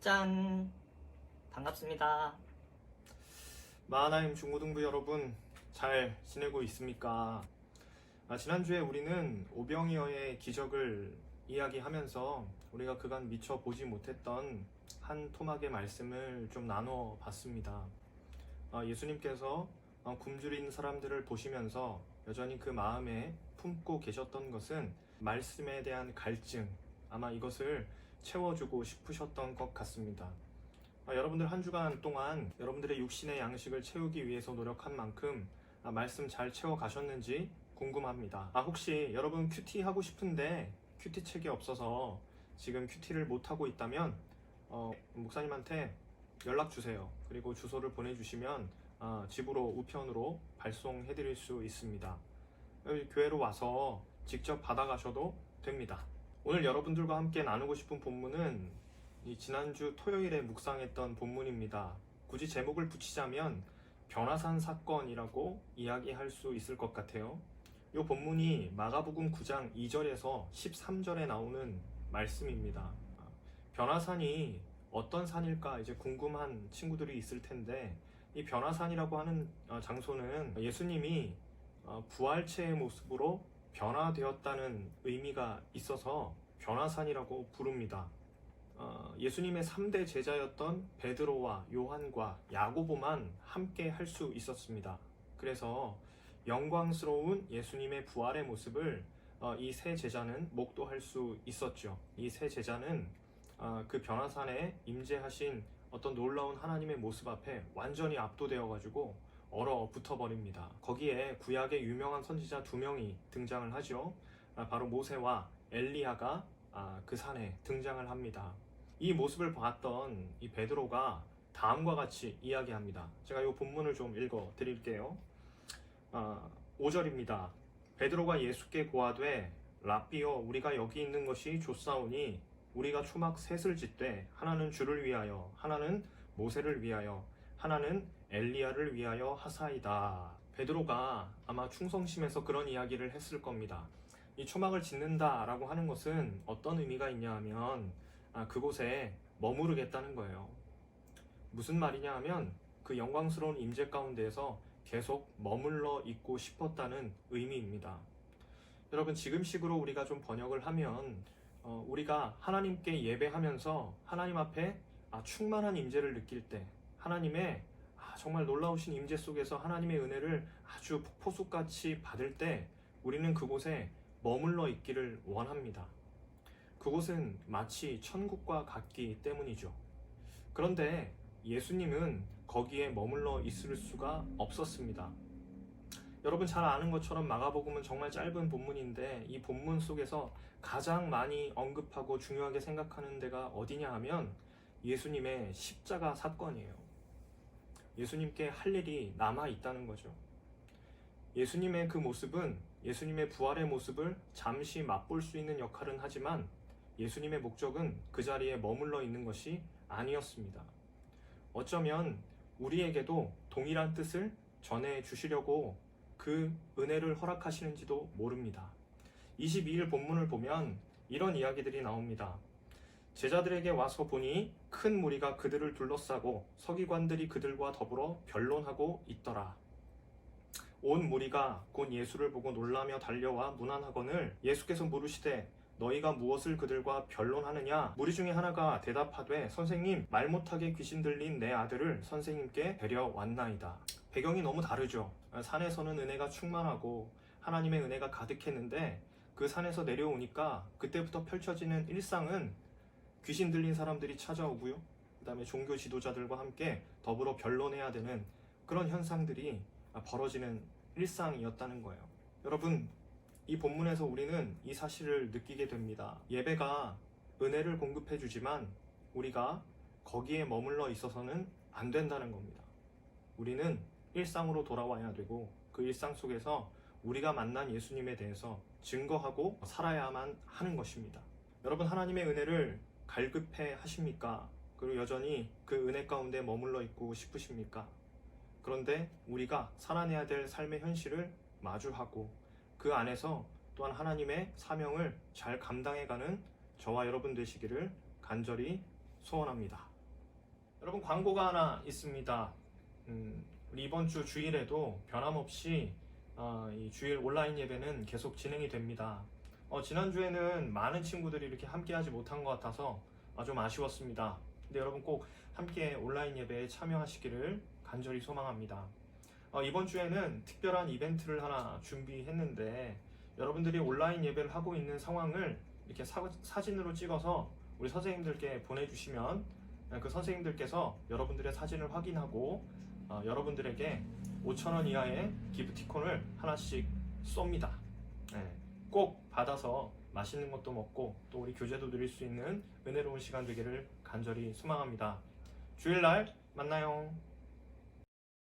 짠! 반갑습니다. 마하나임 중고등부 여러분, 잘 지내고 있습니까? 지난주에 우리는 오병이어의 기적을 이야기하면서 우리가 그간 미처 보지 못했던 한 토막의 말씀을 좀 나눠 봤습니다. 예수님께서 굶주린 사람들을 보시면서 여전히 그 마음에 품고 계셨던 것은 말씀에 대한 갈증, 아마 이것을 채워주고 싶으셨던 것 같습니다. 여러분들 한 주간 동안 여러분들의 육신의 양식을 채우기 위해서 노력한 만큼 말씀 잘 채워 가셨는지 궁금합니다. 혹시 여러분 큐티 하고 싶은데 큐티 책이 없어서 지금 큐티를 못 하고 있다면 목사님한테 연락 주세요. 그리고 주소를 보내주시면 집으로 우편으로 발송해 드릴 수 있습니다. 여기 교회로 와서 직접 받아가셔도 됩니다. 오늘 여러분들과 함께 나누고 싶은 본문은 지난주 토요일에 묵상했던 본문입니다. 굳이 제목을 붙이자면 변화산 사건이라고 이야기할 수 있을 것 같아요. 이 본문이 마가복음 9장 2절에서 13절에 나오는 말씀입니다. 변화산이 어떤 산일까 이제 궁금한 친구들이 있을 텐데, 이 변화산이라고 하는 장소는 예수님이 부활체의 모습으로 변화되었다는 의미가 있어서 변화산이라고 부릅니다. 예수님의 3대 제자였던 베드로와 요한과 야고보만 함께 할 수 있었습니다. 그래서 영광스러운 예수님의 부활의 모습을 이 세 제자는 목도할 수 있었죠. 이 세 제자는 그 변화산에 임재하신 어떤 놀라운 하나님의 모습 앞에 완전히 압도되어 가지고 얼어붙어 버립니다. 거기에 구약의 유명한 선지자 두 명이 등장을 하죠. 바로 모세와 엘리야가 그 산에 등장을 합니다. 이 모습을 봤던 이 베드로가 다음과 같이 이야기합니다. 제가 이 본문을 좀 읽어 드릴게요. 5절입니다. 베드로가 예수께 고하되 랍비여, 우리가 여기 있는 것이 좋사오니 우리가 초막 셋을 짓되 하나는 주를 위하여, 하나는 모세를 위하여, 하나는 엘리야를 위하여 하사이다. 베드로가 아마 충성심에서 그런 이야기를 했을 겁니다. 이 초막을 짓는다 라고 하는 것은 어떤 의미가 있냐 하면 그곳에 머무르겠다는 거예요. 무슨 말이냐 하면 그 영광스러운 임재 가운데에서 계속 머물러 있고 싶었다는 의미입니다. 여러분, 지금식으로 우리가 좀 번역을 하면 우리가 하나님께 예배하면서 하나님 앞에 충만한 임재를 느낄 때, 하나님의 정말 놀라우신 임재 속에서 하나님의 은혜를 아주 폭포수같이 받을 때 우리는 그곳에 머물러 있기를 원합니다. 그곳은 마치 천국과 같기 때문이죠. 그런데 예수님은 거기에 머물러 있을 수가 없었습니다. 여러분 잘 아는 것처럼 마가복음은 정말 짧은 본문인데, 이 본문 속에서 가장 많이 언급하고 중요하게 생각하는 데가 어디냐 하면 예수님의 십자가 사건이에요. 예수님께 할 일이 남아 있다는 거죠. 예수님의 그 모습은 예수님의 부활의 모습을 잠시 맛볼 수 있는 역할은 하지만 예수님의 목적은 그 자리에 머물러 있는 것이 아니었습니다. 어쩌면 우리에게도 동일한 뜻을 전해 주시려고 그 은혜를 허락하시는지도 모릅니다. 22일 본문을 보면 이런 이야기들이 나옵니다. 제자들에게 와서 보니 큰 무리가 그들을 둘러싸고 서기관들이 그들과 더불어 변론하고 있더라. 온 무리가 곧 예수를 보고 놀라며 달려와 문안하거늘 예수께서 물으시되 너희가 무엇을 그들과 변론하느냐? 무리 중에 하나가 대답하되 선생님, 말 못하게 귀신 들린 내 아들을 선생님께 데려왔나이다. 배경이 너무 다르죠. 산에서는 은혜가 충만하고 하나님의 은혜가 가득했는데 그 산에서 내려오니까 그때부터 펼쳐지는 일상은 귀신 들린 사람들이 찾아오고요, 그 다음에 종교 지도자들과 함께 더불어 변론해야 되는 그런 현상들이 벌어지는 일상이었다는 거예요. 여러분, 이 본문에서 우리는 이 사실을 느끼게 됩니다. 예배가 은혜를 공급해 주지만 우리가 거기에 머물러 있어서는 안 된다는 겁니다. 우리는 일상으로 돌아와야 되고 그 일상 속에서 우리가 만난 예수님에 대해서 증거하고 살아야만 하는 것입니다. 여러분, 하나님의 은혜를 갈급해 하십니까? 그리고 여전히 그 은혜 가운데 머물러 있고 싶으십니까? 그런데 우리가 살아내야 될 삶의 현실을 마주하고 그 안에서 또한 하나님의 사명을 잘 감당해가는 저와 여러분 되시기를 간절히 소원합니다. 여러분 광고가 하나 있습니다. 우리 이번 주 주일에도 변함없이 이 주일 온라인 예배는 계속 진행이 됩니다. 지난주에는 많은 친구들이 이렇게 함께하지 못한 것 같아서 좀 아쉬웠습니다. 근데 여러분 꼭 함께 온라인 예배에 참여하시기를 간절히 소망합니다. 이번 주에는 특별한 이벤트를 하나 준비했는데 여러분들이 온라인 예배를 하고 있는 상황을 이렇게 사진으로 찍어서 우리 선생님들께 보내주시면 그 선생님들께서 여러분들의 사진을 확인하고 여러분들에게 5,000원 이하의 기프티콘을 하나씩 쏩니다. 네, 꼭 받아서 맛있는 것도 먹고 또 우리 교제도 누릴 수 있는 은혜로운 시간 되기를 간절히 소망합니다. 주일날 만나요.